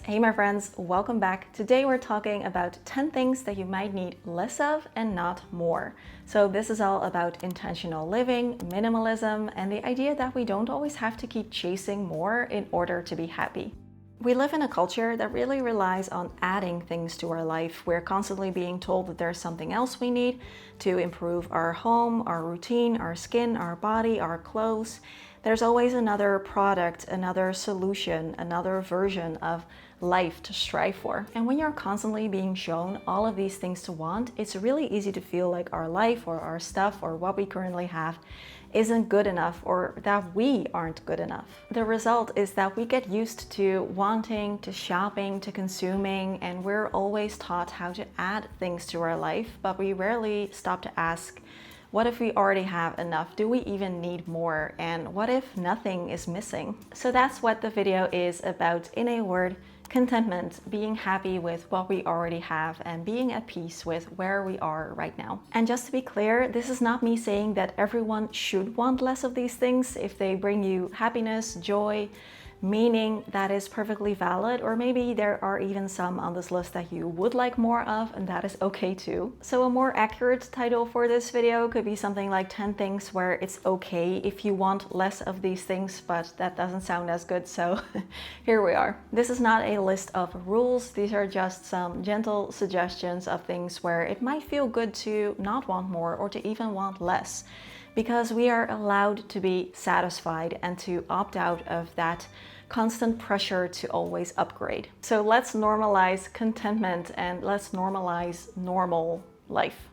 Hey my friends, welcome back. Today we're talking about 10 things that you might need less of and not more. So this is all about intentional living, minimalism, and the idea that we don't always have to keep chasing more in order to be happy. We live in a culture that really relies on adding things to our life. We're constantly being told that there's something else we need to improve our home, our routine, our skin, our body, our clothes. There's always another product, another solution, another version of life to strive for. And when you're constantly being shown all of these things to want, it's really easy to feel like our life or our stuff or what we currently have isn't good enough or that we aren't good enough. The result is that we get used to wanting, to shopping, to consuming, and we're always taught how to add things to our life, but we rarely stop to ask, what if we already have enough? Do we even need more? And what if nothing is missing? So that's what the video is about. In a word, contentment, being happy with what we already have and being at peace with where we are right now. And just to be clear, this is not me saying that everyone should want less of these things. If they bring you happiness, joy, meaning, that is perfectly valid, or maybe there are even some on this list that you would like more of, and that is okay too. So a more accurate title for this video could be something like 10 things where it's okay if you want less of these things, but that doesn't sound as good, so here we are. This is not a list of rules, these are just some gentle suggestions of things where it might feel good to not want more or to even want less, because we are allowed to be satisfied and to opt out of that constant pressure to always upgrade. So let's normalize contentment and let's normalize normal life.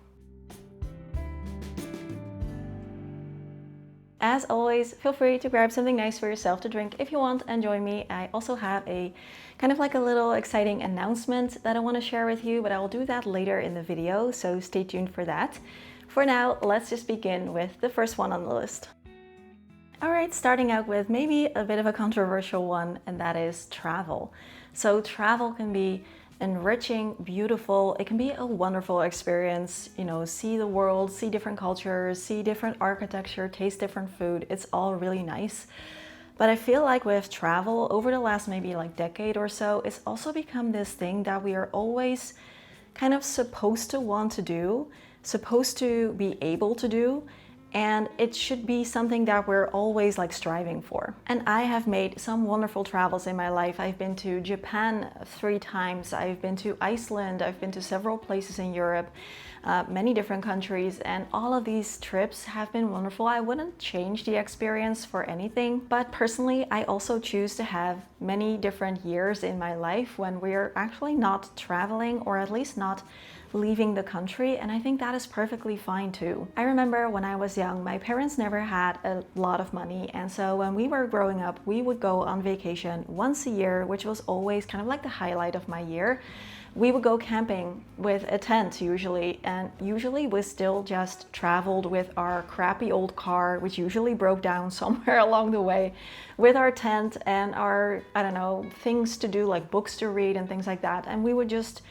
As always, feel free to grab something nice for yourself to drink if you want and join me. I also have a kind of like a little exciting announcement that I want to share with you, but I will do that later in the video, so stay tuned for that. For now, let's just begin with the first one on the list. Alright, starting out with maybe a bit of a controversial one, and that is travel. So travel can be enriching, beautiful, it can be a wonderful experience, see the world, see different cultures, see different architecture, taste different food, it's all really nice. But I feel like with travel, over the last maybe like decade or so, it's also become this thing that we are always kind of supposed to want to do, supposed to be able to do, and it should be something that we're always like striving for. And I have made some wonderful travels in my life. I've been to Japan 3 times, I've been to Iceland, I've been to several places in Europe, many different countries, and all of these trips have been wonderful. I wouldn't change the experience for anything, but personally I also choose to have many different years in my life when we're actually not traveling, or at least not leaving the country, and I think that is perfectly fine too. I remember when I was young, my parents never had a lot of money, and so when we were growing up, we would go on vacation once a year, which was always kind of like the highlight of my year. We would go camping with a tent usually, and usually we still just traveled with our crappy old car, which usually broke down somewhere along the way, with our tent and our, I don't know, things to do like books to read and things like that, and we would just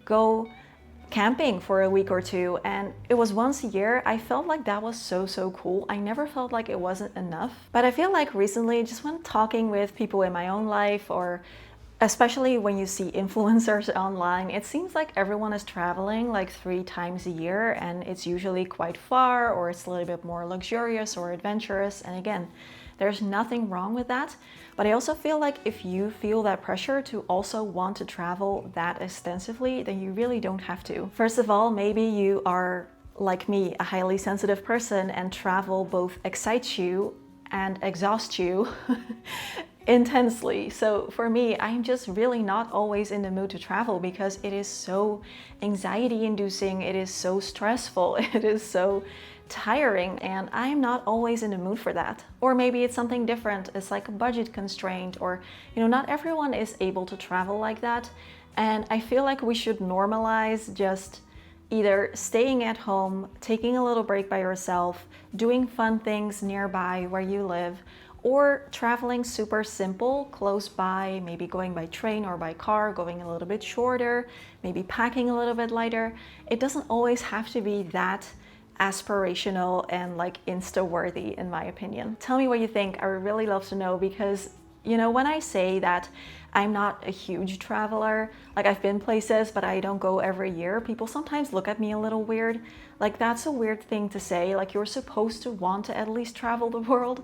go camping for a week or two, and it was once a year. I felt like that was so cool. I never felt like it wasn't enough. But I feel like recently, just when talking with people in my own life, or especially when you see influencers online, it seems like everyone is traveling like 3 times a year, and it's usually quite far, or it's a little bit more luxurious or adventurous. And again, there's nothing wrong with that, but I also feel like if you feel that pressure to also want to travel that extensively, then you really don't have to. First of all, maybe you are, like me, a highly sensitive person, and travel both excites you and exhausts you intensely. So for me, I'm just really not always in the mood to travel because it is so anxiety inducing, it is so stressful, it is so tiring, and I'm not always in the mood for that. Or maybe it's something different, it's like a budget constraint, or not everyone is able to travel like that. And I feel like we should normalize just either staying at home, taking a little break by yourself, doing fun things nearby where you live, or traveling super simple, close by, maybe going by train or by car, going a little bit shorter, maybe packing a little bit lighter. It doesn't always have to be that aspirational and like Insta-worthy, in my opinion. Tell me what you think. I would really love to know, because when I say that I'm not a huge traveler. Like, I've been places, but I don't go every year. People sometimes look at me a little weird. Like, that's a weird thing to say. Like, you're supposed to want to at least travel the world.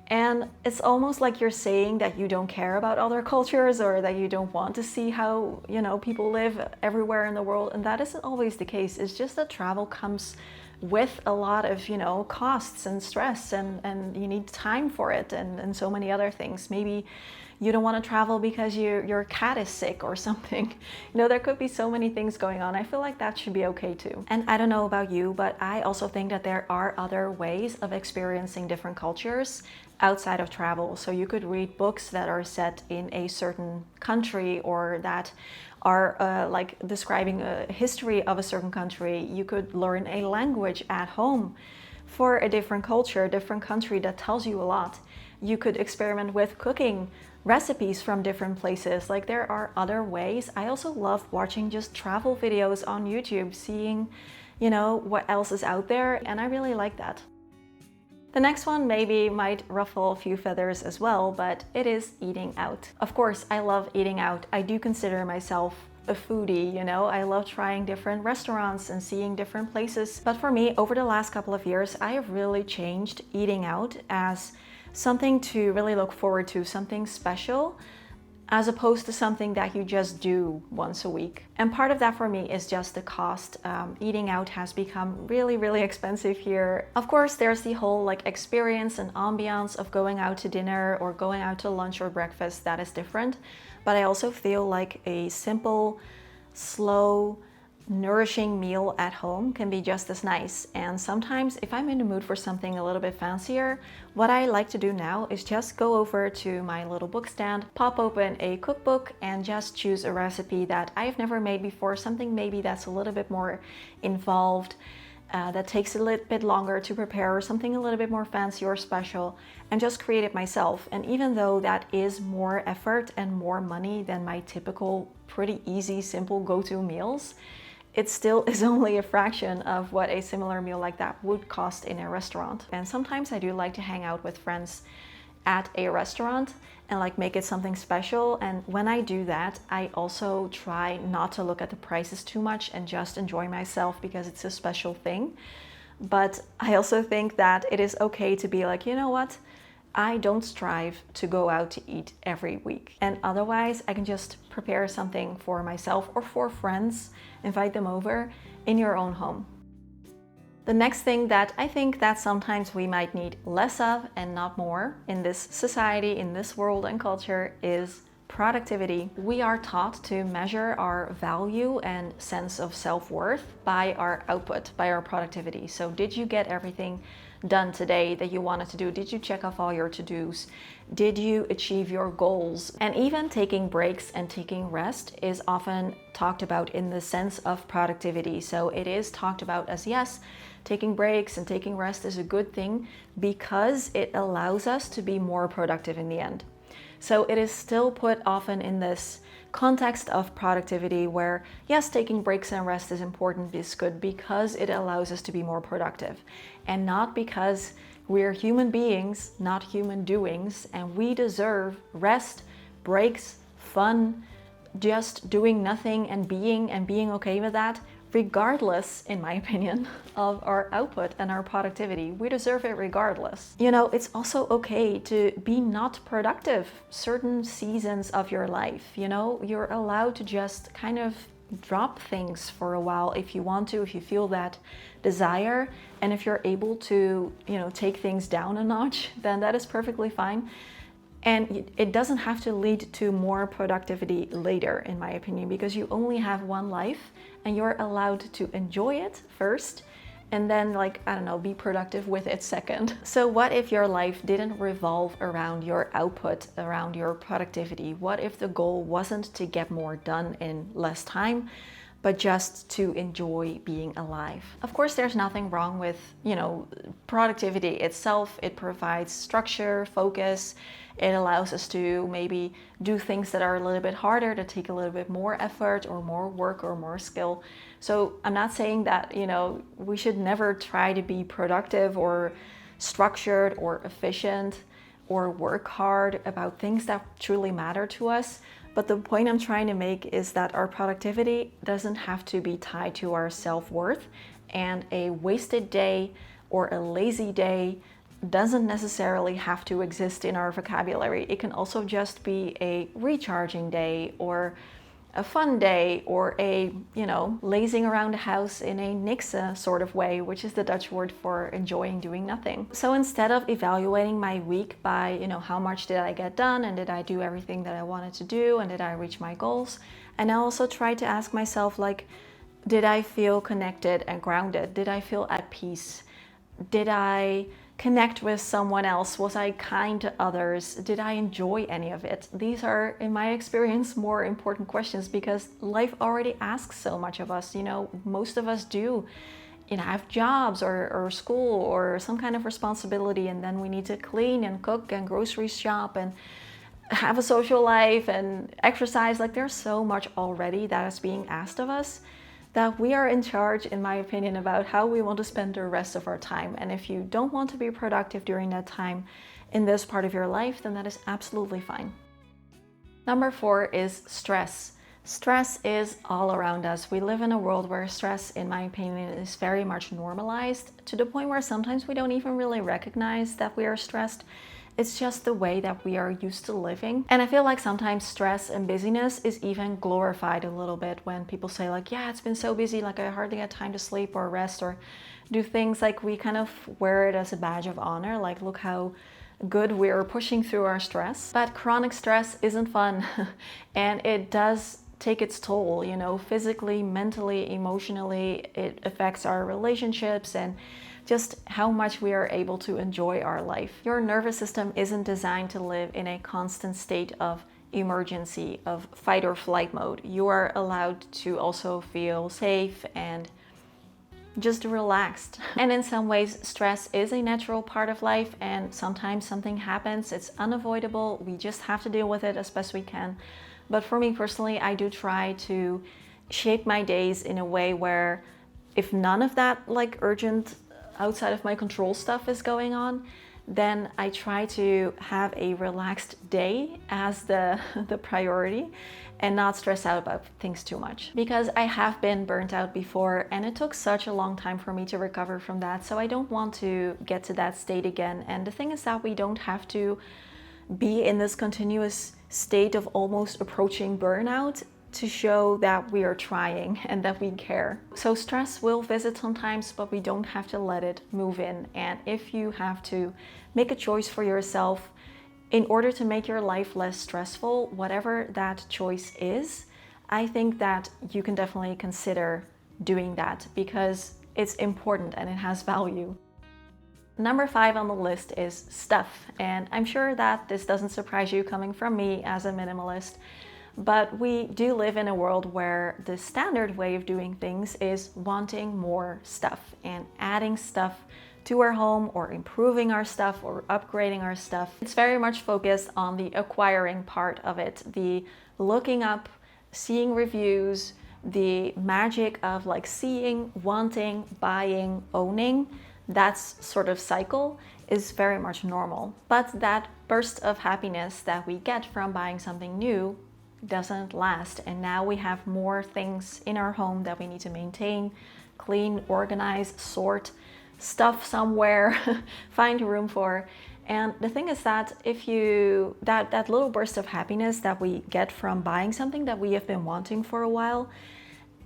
And it's almost like you're saying that you don't care about other cultures, or that you don't want to see how, you know, people live everywhere in the world. And that isn't always the case. It's just that travel comes with a lot of, you know, costs and stress, and you need time for it, and so many other things. Maybe you don't want to travel because your cat is sick or something. You know, there could be so many things going on. I feel like that should be okay too. And I don't know about you, but I also think that there are other ways of experiencing different cultures outside of travel. So you could read books that are set in a certain country, or that are like describing a history of a certain country. You could learn a language at home for a different culture, a different country. That tells you a lot. You could experiment with cooking recipes from different places. Like, there are other ways. I also love watching just travel videos on YouTube, seeing, you know, what else is out there, and I really like that. The next one maybe might ruffle a few feathers as well, but it is eating out. Of course, I love eating out. I do consider myself a foodie, you know. I love trying different restaurants and seeing different places. But for me, over the last couple of years, I have really changed eating out as something to really look forward to, something special, as opposed to something that you just do once a week. And part of that for me is just the cost. Eating out has become really, really expensive here. Of course, there's the whole like experience and ambiance of going out to dinner or going out to lunch or breakfast. That is different. But I also feel like a simple, slow, nourishing meal at home can be just as nice. And sometimes if I'm in the mood for something a little bit fancier, what I like to do now is just go over to my little book stand, pop open a cookbook, and just choose a recipe that I've never made before, something maybe that's a little bit more involved, that takes a little bit longer to prepare, or something a little bit more fancy or special, and just create it myself. And even though that is more effort and more money than my typical pretty easy, simple go-to meals, it still is only a fraction of what a similar meal like that would cost in a restaurant. And sometimes I do like to hang out with friends at a restaurant and like make it something special. And when I do that, I also try not to look at the prices too much and just enjoy myself, because it's a special thing. But I also think that it is okay to be like, you know what? I don't strive to go out to eat every week. And otherwise, I can just prepare something for myself or for friends, invite them over in your own home. The next thing that I think that sometimes we might need less of and not more in this society, in this world and culture, is productivity. We are taught to measure our value and sense of self-worth by our output, by our productivity. So did you get everything done today that you wanted to do? Did you check off all your to-dos? Did you achieve your goals? And even taking breaks and taking rest is often talked about in the sense of productivity. So it is talked about as, yes, taking breaks and taking rest is a good thing because it allows us to be more productive in the end. So it is still put often in this context of productivity where, yes, taking breaks and rest is important, is good because it allows us to be more productive, and not because we're human beings, not human doings, and we deserve rest, breaks, fun, just doing nothing and being okay with that, regardless, in my opinion, of our output and our productivity. We deserve it regardless. You know, it's also okay to be not productive certain seasons of your life. You know, you're allowed to just kind of drop things for a while if you want to, if you feel that desire, and if you're able to, you know, take things down a notch, then that is perfectly fine. And it doesn't have to lead to more productivity later, in my opinion, because you only have one life and you're allowed to enjoy it first and then, like, I don't know, be productive with it second. So what if your life didn't revolve around your output, around your productivity? What if the goal wasn't to get more done in less time, but just to enjoy being alive? Of course, there's nothing wrong with, you know, productivity itself. It provides structure, focus. It allows us to maybe do things that are a little bit harder, to take a little bit more effort or more work or more skill. So I'm not saying that, you know, we should never try to be productive or structured or efficient or work hard about things that truly matter to us. But the point I'm trying to make is that our productivity doesn't have to be tied to our self-worth, and a wasted day or a lazy day doesn't necessarily have to exist in our vocabulary. It can also just be a recharging day, or a fun day, or a, lazing around the house in a nixe sort of way, which is the Dutch word for enjoying doing nothing. So instead of evaluating my week by, how much did I get done, and did I do everything that I wanted to do, and did I reach my goals, and I also try to ask myself, like, did I feel connected and grounded? Did I feel at peace? Did I connect with someone else? Was I kind to others? Did I enjoy any of it? These are, in my experience, more important questions, because life already asks so much of us. Most of us do have jobs or school or some kind of responsibility, and then we need to clean and cook and grocery shop and have a social life and exercise. Like, there's so much already that is being asked of us, that we are in charge, in my opinion, about how we want to spend the rest of our time. And if you don't want to be productive during that time in this part of your life, then that is absolutely fine. Number 4 is stress. Stress is all around us. We live in a world where stress, in my opinion, is very much normalized, to the point where sometimes we don't even really recognize that we are stressed. It's just the way that we are used to living. And I feel like sometimes stress and busyness is even glorified a little bit when people say, like, yeah, it's been so busy, like I hardly had time to sleep or rest or do things. Like, we kind of wear it as a badge of honor, like, look how good we're pushing through our stress. But chronic stress isn't fun and it does take its toll, physically, mentally, emotionally. It affects our relationships and just how much we are able to enjoy our life. Your nervous system isn't designed to live in a constant state of emergency, of fight or flight mode. You are allowed to also feel safe and just relaxed. And in some ways, stress is a natural part of life, and sometimes something happens, it's unavoidable, we just have to deal with it as best we can. But for me personally, I do try to shape my days in a way where, if none of that like urgent, outside of my control stuff is going on, then I try to have a relaxed day as the priority and not stress out about things too much. Because I have been burnt out before, and it took such a long time for me to recover from that, so I don't want to get to that state again. And the thing is that we don't have to be in this continuous state of almost approaching burnout to show that we are trying and that we care. So stress will visit sometimes, but we don't have to let it move in. And if you have to make a choice for yourself in order to make your life less stressful, whatever that choice is, I think that you can definitely consider doing that, because it's important and it has value. Number 5 on the list is stuff. And I'm sure that this doesn't surprise you coming from me as a minimalist. But we do live in a world where the standard way of doing things is wanting more stuff and adding stuff to our home, or improving our stuff, or upgrading our stuff. It's very much focused on the acquiring part of it, the looking up, seeing reviews, the magic of like seeing, wanting, buying, owning. That sort of cycle is very much normal. But that burst of happiness that we get from buying something new doesn't last, and now we have more things in our home that we need to maintain, clean, organize, sort, stuff somewhere, find room for. And the thing is that if you that little burst of happiness that we get from buying something that we have been wanting for a while,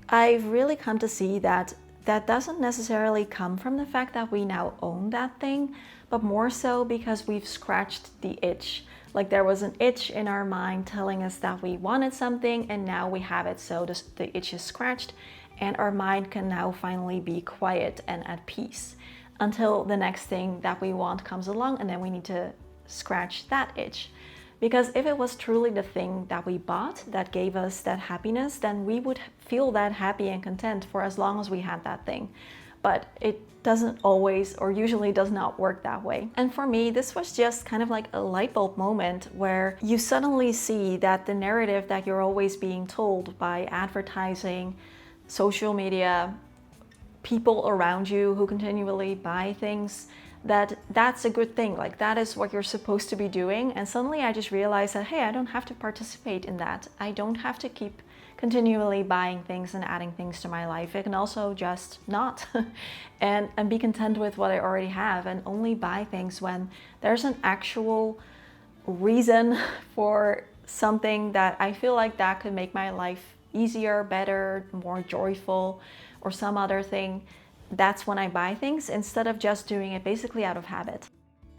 I've really come to see that that doesn't necessarily come from the fact that we now own that thing, but more so because we've scratched the itch. Like, there was an itch in our mind telling us that we wanted something, and now we have it. So the itch is scratched, and our mind can now finally be quiet and at peace until the next thing that we want comes along, and then we need to scratch that itch. Because if it was truly the thing that we bought that gave us that happiness, then we would feel that happy and content for as long as we had that thing. But it doesn't always, or usually does not work that way. And for me, this was just kind of like a light bulb moment where you suddenly see that the narrative that you're always being told by advertising, social media, people around you who continually buy things, that that's a good thing. Like that is what you're supposed to be doing. And suddenly I just realized that, hey, I don't have to participate in that. I don't have to keep continually buying things and adding things to my life. I can also just not and be content with what I already have and only buy things when there's an actual reason for something that I feel like that could make my life easier, better, more joyful, or some other thing. That's when I buy things instead of just doing it basically out of habit.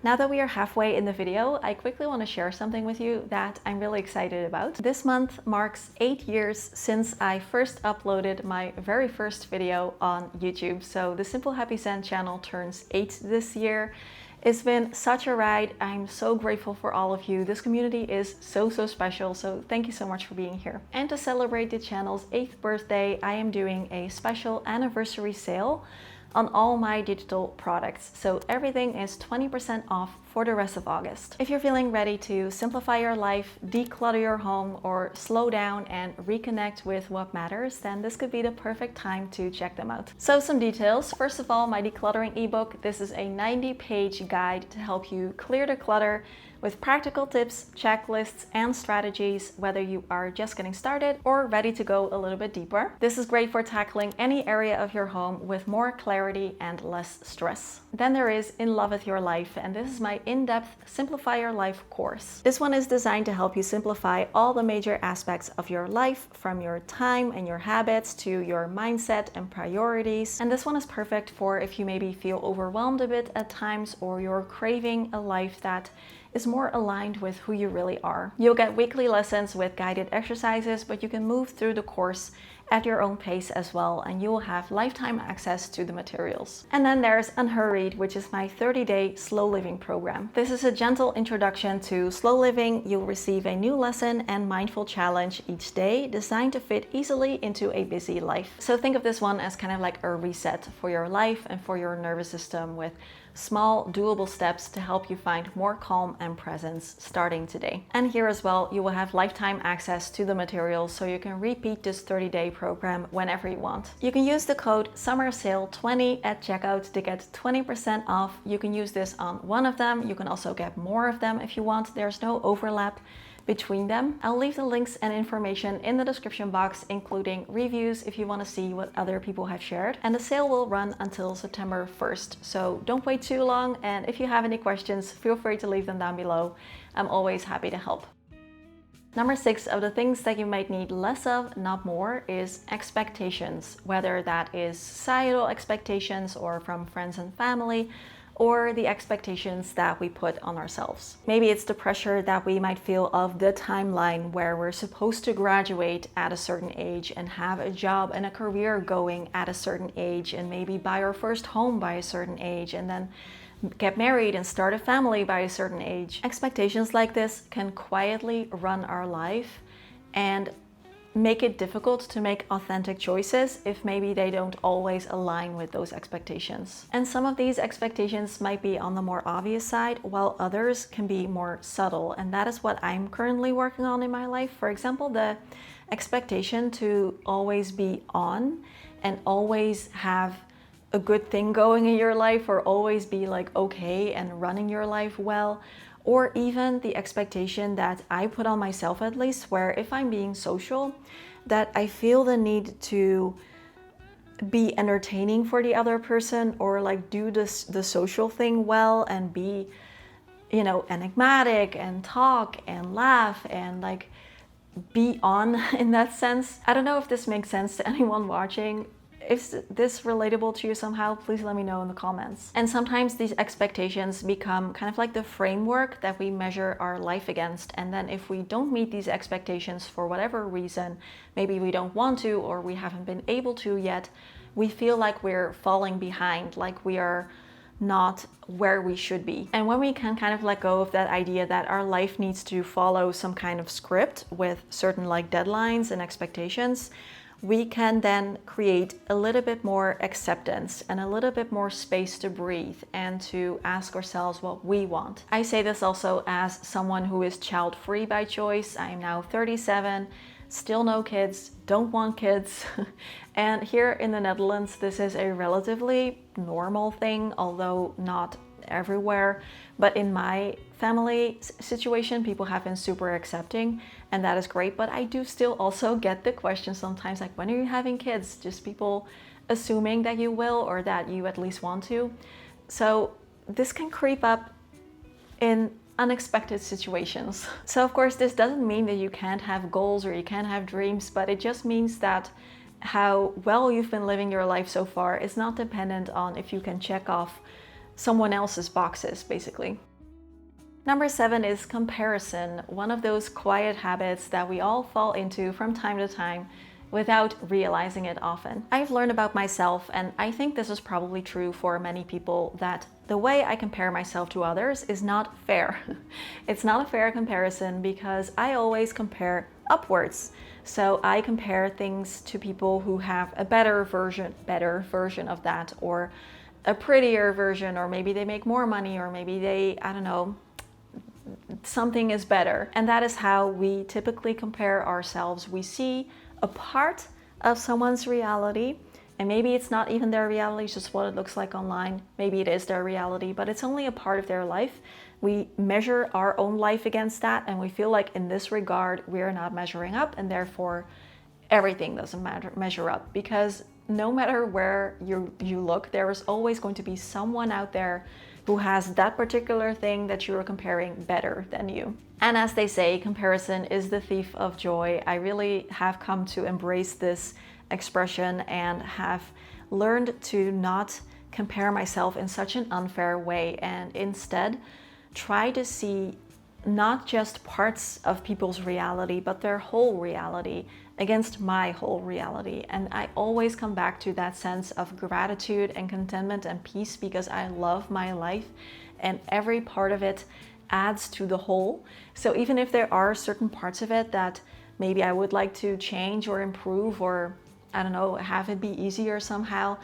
Now that we are halfway in the video, I quickly want to share something with you that I'm really excited about. This month marks 8 years since I first uploaded my very first video on YouTube. So the Simple Happy Zen channel turns 8 this year. It's been such a ride. I'm so grateful for all of you. This community is so special, so thank you so much for being here. And to celebrate the channel's 8th birthday, I am doing a special anniversary sale on all my digital products. So everything is 20% off for the rest of August. If you're feeling ready to simplify your life, declutter your home, or slow down and reconnect with what matters, then this could be the perfect time to check them out. So some details. First of all, my decluttering ebook. This is a 90-page guide to help you clear the clutter with practical tips, checklists, and strategies, whether you are just getting started or ready to go a little bit deeper. This is great for tackling any area of your home with more clarity and less stress. Then there is In Love with Your Life, and this is my in-depth Simplify Your Life course. This one is designed to help you simplify all the major aspects of your life, from your time and your habits to your mindset and priorities. And this one is perfect for if you maybe feel overwhelmed a bit at times, or you're craving a life that is more aligned with who you really are. You'll get weekly lessons with guided exercises, but you can move through the course at your own pace as well, and you will have lifetime access to the materials. And then there's Unhurried, which is my 30-day slow living program. This is a gentle introduction to slow living. You'll receive a new lesson and mindful challenge each day, designed to fit easily into a busy life. So think of this one as kind of like a reset for your life and for your nervous system, with small doable steps to help you find more calm and presence starting today. And here as well, you will have lifetime access to the materials, so you can repeat this 30-day program whenever you want. You can use the code SUMMERSALE20 at checkout to get 20% off. You can use this on one of them. You can also get more of them if you want. There's no overlap between them. I'll leave the links and information in the description box, including reviews if you want to see what other people have shared. And the sale will run until September 1st, so don't wait too long. And if you have any questions, feel free to leave them down below. I'm always happy to help. Number 6 of the things that you might need less of, not more, is expectations, whether that is societal expectations or from friends and family, or the expectations that we put on ourselves. Maybe it's the pressure that we might feel of the timeline where we're supposed to graduate at a certain age and have a job and a career going at a certain age, and maybe buy our first home by a certain age, and then get married and start a family by a certain age. Expectations like this can quietly run our life and make it difficult to make authentic choices if maybe they don't always align with those expectations. And some of these expectations might be on the more obvious side, while others can be more subtle. And that is what I'm currently working on in my life. For example, the expectation to always be on and always have a good thing going in your life, or always be like okay and running your life well. Or even the expectation that I put on myself, at least, where if I'm being social, that I feel the need to be entertaining for the other person, or like do the social thing well and be, you know, enigmatic and talk and laugh and like be on in that sense. I don't know if this makes sense to anyone watching. If this relatable to you somehow, please let me know in the comments. And sometimes these expectations become kind of like the framework that we measure our life against. And then if we don't meet these expectations for whatever reason, maybe we don't want to, or we haven't been able to yet, we feel like we're falling behind, like we are not where we should be. And when we can kind of let go of that idea that our life needs to follow some kind of script with certain like deadlines and expectations, we can then create a little bit more acceptance and a little bit more space to breathe and to ask ourselves what we want. I say this also as someone who is child-free by choice. I am now 37, still no kids, don't want kids. And here in the Netherlands, this is a relatively normal thing, although not everywhere. But in my family situation, people have been super accepting, and that is great. But I do still also get the question sometimes, like, when are you having kids? Just people assuming that you will, or that you at least want to. So this can creep up in unexpected situations. So of course, this doesn't mean that you can't have goals or you can't have dreams, but it just means that how well you've been living your life so far is not dependent on if you can check off someone else's boxes, basically. Number 7 is comparison, one of those quiet habits that we all fall into from time to time without realizing it often. I've learned about myself, and I think this is probably true for many people, that the way I compare myself to others is not fair. It's not a fair comparison because I always compare upwards. So I compare things to people who have a better version of that, or a prettier version, or maybe they make more money, or maybe they, I don't know, something is better. And that is how we typically compare ourselves. We see a part of someone's reality, and maybe it's not even their reality, it's just what it looks like online. Maybe it is their reality, but it's only a part of their life. We measure our own life against that, and we feel like in this regard we're not measuring up, and therefore everything doesn't measure up, because no matter where you look, there is always going to be someone out there who has that particular thing that you are comparing better than you. And as they say, comparison is the thief of joy. I really have come to embrace this expression and have learned to not compare myself in such an unfair way, and instead try to see not just parts of people's reality, but their whole reality against my whole reality. And I always come back to that sense of gratitude and contentment and peace, because I love my life and every part of it adds to the whole. So even if there are certain parts of it that maybe I would like to change or improve, or I don't know, have it be easier somehow,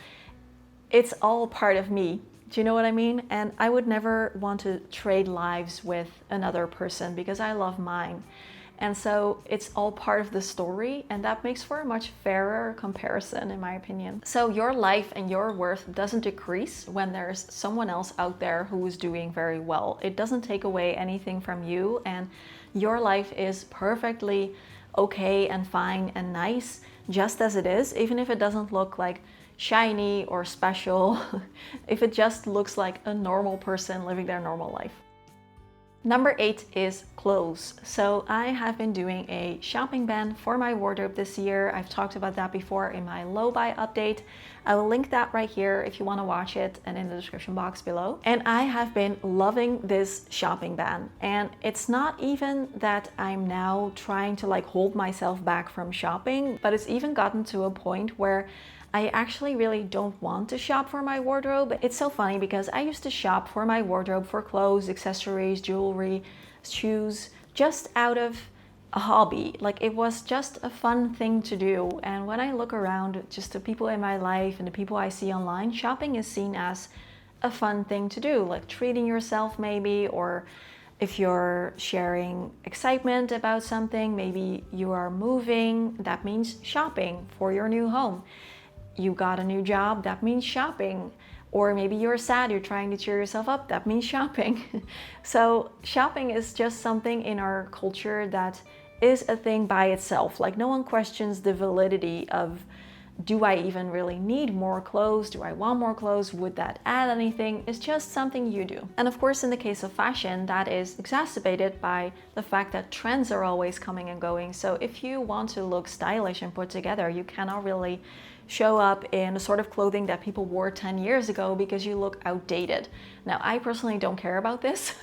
it's all part of me. Do you know what I mean? And I would never want to trade lives with another person because I love mine. And so it's all part of the story, and that makes for a much fairer comparison, in my opinion. So your life and your worth doesn't decrease when there's someone else out there who is doing very well. It doesn't take away anything from you, and your life is perfectly okay and fine and nice just as it is, even if it doesn't look like shiny or special, if it just looks like a normal person living their normal life. Number 8 is clothes. So I have been doing a shopping ban for my wardrobe this year. I've talked about that before in my low buy update. I will link that right here if you want to watch it, and in the description box below. And I have been loving this shopping ban. And it's not even that I'm now trying to like hold myself back from shopping, but it's even gotten to a point where I actually really don't want to shop for my wardrobe. It's so funny because I used to shop for my wardrobe for clothes, accessories, jewelry, shoes, just out of a hobby. Like, it was just a fun thing to do. And when I look around just the people in my life and the people I see online, shopping is seen as a fun thing to do, like treating yourself maybe, or if you're sharing excitement about something, maybe you are moving, that means shopping for your new home. You got a new job, that means shopping. Or maybe you're sad, you're trying to cheer yourself up, that means shopping. So shopping is just something in our culture that is a thing by itself. Like, no one questions the validity of, do I even really need more clothes? Do I want more clothes? Would that add anything? It's just something you do. And of course, in the case of fashion, that is exacerbated by the fact that trends are always coming and going. So if you want to look stylish and put together, you cannot really show up in a sort of clothing that people wore 10 years ago because you look outdated. Now, I personally don't care about this,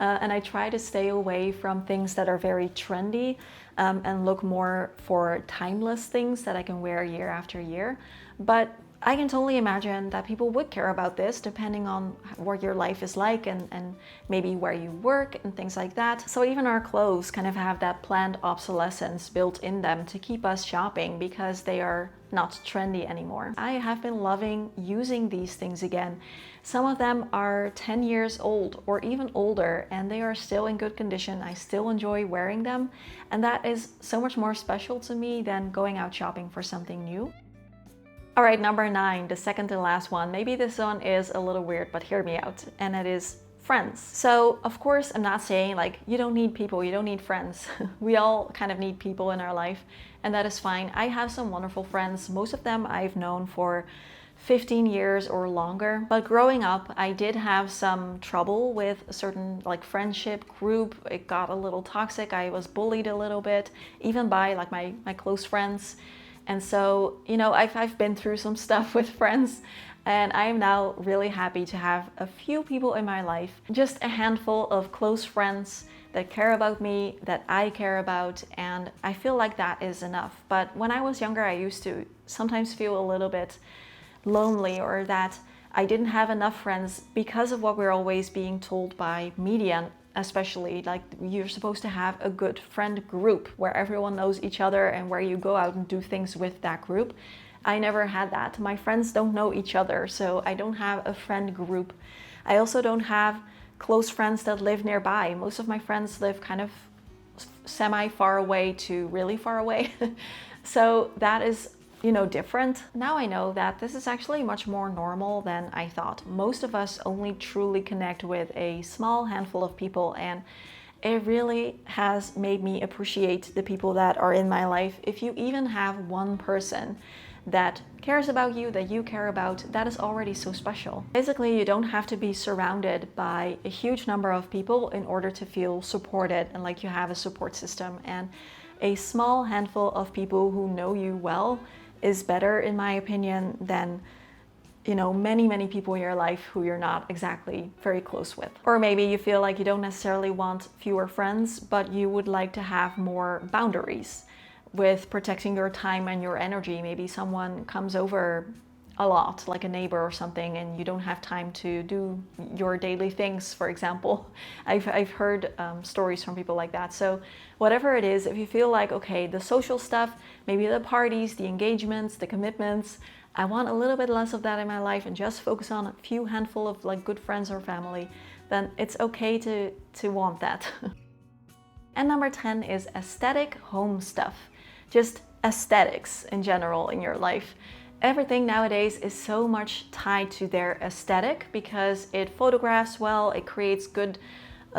and I try to stay away from things that are very trendy, and look more for timeless things that I can wear year after year. But I can totally imagine that people would care about this depending on what your life is like, and maybe where you work and things like that. So even our clothes kind of have that planned obsolescence built in them to keep us shopping because they are not trendy anymore. I have been loving using these things again. Some of them are 10 years old or even older, and they are still in good condition. I still enjoy wearing them, and that is so much more special to me than going out shopping for something new. All right, number 9, the second to last one. Maybe this one is a little weird, but hear me out. And it is friends. So of course, I'm not saying like you don't need people, you don't need friends. We all kind of need people in our life, and that is fine. I have some wonderful friends. Most of them I've known for 15 years or longer. But growing up, I did have some trouble with a certain like friendship group. It got a little toxic. I was bullied a little bit, even by like my close friends. And so, you know, I've been through some stuff with friends, and I am now really happy to have a few people in my life, just a handful of close friends that care about me, that I care about, and I feel like that is enough. But when I was younger, I used to sometimes feel a little bit lonely, or that I didn't have enough friends because of what we're always being told by media, especially like you're supposed to have a good friend group where everyone knows each other and where you go out and do things with that group. I never had that. My friends don't know each other, so I don't have a friend group. I also don't have close friends that live nearby. Most of my friends live kind of semi far away to really far away. So that is, you know, different. Now I know that this is actually much more normal than I thought. Most of us only truly connect with a small handful of people, and it really has made me appreciate the people that are in my life. If you even have one person that cares about you, that you care about, that is already so special. Basically, you don't have to be surrounded by a huge number of people in order to feel supported and like you have a support system. And a small handful of people who know you well is better, in my opinion, than, you know, many people in your life who you're not exactly very close with. Or maybe you feel like you don't necessarily want fewer friends, but you would like to have more boundaries with protecting your time and your energy. Maybe someone comes over a lot, like a neighbor or something, and you don't have time to do your daily things, for example. I've heard stories from people like that. So whatever it is, if you feel like, okay, the social stuff, maybe the parties, the engagements, the commitments, I want a little bit less of that in my life and just focus on a few handful of like good friends or family, then it's okay to want that. And number 10 is aesthetic home stuff. Just aesthetics in general in your life. Everything nowadays is so much tied to their aesthetic because it photographs well, it creates good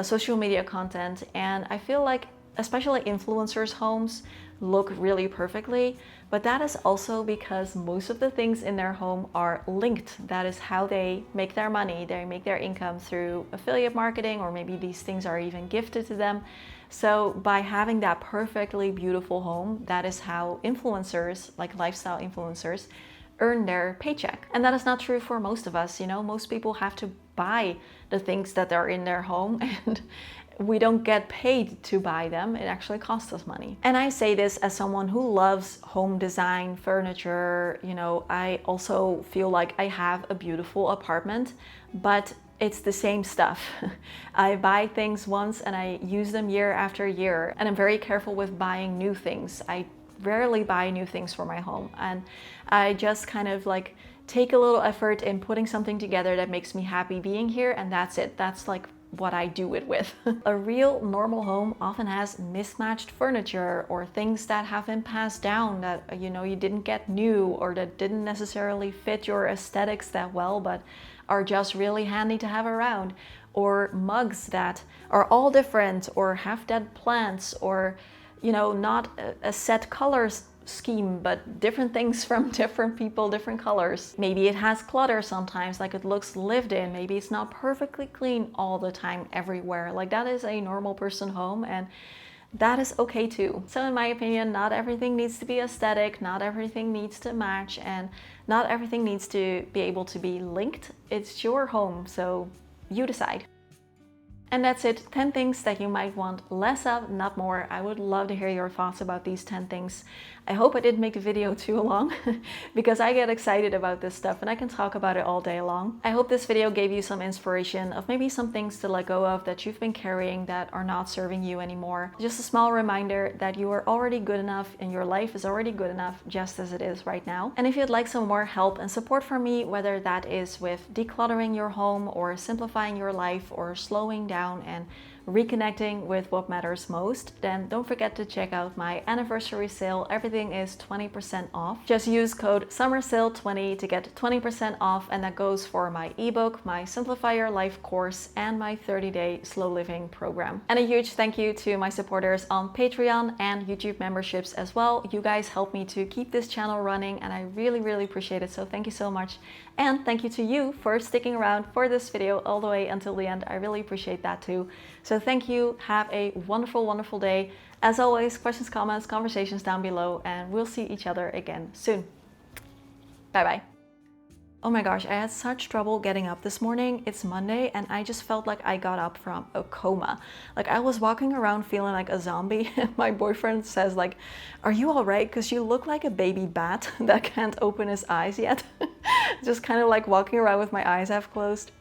social media content, and I feel like especially influencers' homes look really perfectly, but that is also because most of the things in their home are linked. That is how they make their money. They make their income through affiliate marketing, or maybe these things are even gifted to them. So by having that perfectly beautiful home, that is how influencers, like lifestyle influencers, earn their paycheck. And that is not true for most of us. You know, most people have to buy the things that are in their home, and we don't get paid to buy them. It actually costs us money. And I say this as someone who loves home design, furniture. You know, I also feel like I have a beautiful apartment, but it's the same stuff. I buy things once and I use them year after year. And I'm very careful with buying new things. I rarely buy new things for my home. And I just kind of like take a little effort in putting something together that makes me happy being here, and that's it. That's like what I do it with. A real normal home often has mismatched furniture or things that have been passed down that, you know, you didn't get new, or that didn't necessarily fit your aesthetics that well, but are just really handy to have around. Or mugs that are all different, or have dead plants, or, you know, not a set colors scheme, but different things from different people, different colors. Maybe it has clutter sometimes, like it looks lived in. Maybe it's not perfectly clean all the time everywhere. Like that is a normal person home, and that is okay too. So in my opinion, not everything needs to be aesthetic, not everything needs to match, and not everything needs to be able to be linked. It's your home, so you decide. And that's it, 10 things that you might want less of, not more. I would love to hear your thoughts about these 10 things. I hope I didn't make the video too long because I get excited about this stuff and I can talk about it all day long. I hope this video gave you some inspiration of maybe some things to let go of that you've been carrying that are not serving you anymore. Just a small reminder that you are already good enough and your life is already good enough just as it is right now. And if you'd like some more help and support from me, whether that is with decluttering your home or simplifying your life or slowing down and reconnecting with what matters most, then don't forget to check out my anniversary sale. Everything is 20% off. Just use code SUMMERSALE20 to get 20% off, and that goes for my ebook, my Simplify Your Life course, and my 30-day slow living program. And a huge thank you to my supporters on Patreon and YouTube memberships as well. You guys help me to keep this channel running, and I really appreciate it, so thank you so much. And thank you to you for sticking around for this video all the way until the end. I really appreciate that too. So thank you. Have a wonderful day. As always, questions, comments, conversations down below, and we'll see each other again soon. Bye bye. Oh my gosh, I had such trouble getting up this morning. It's Monday and I just felt like I got up from a coma. Like I was walking around feeling like a zombie. My boyfriend says like, are you all right? Because you look like a baby bat that can't open his eyes yet. Just kind of like walking around with my eyes half closed.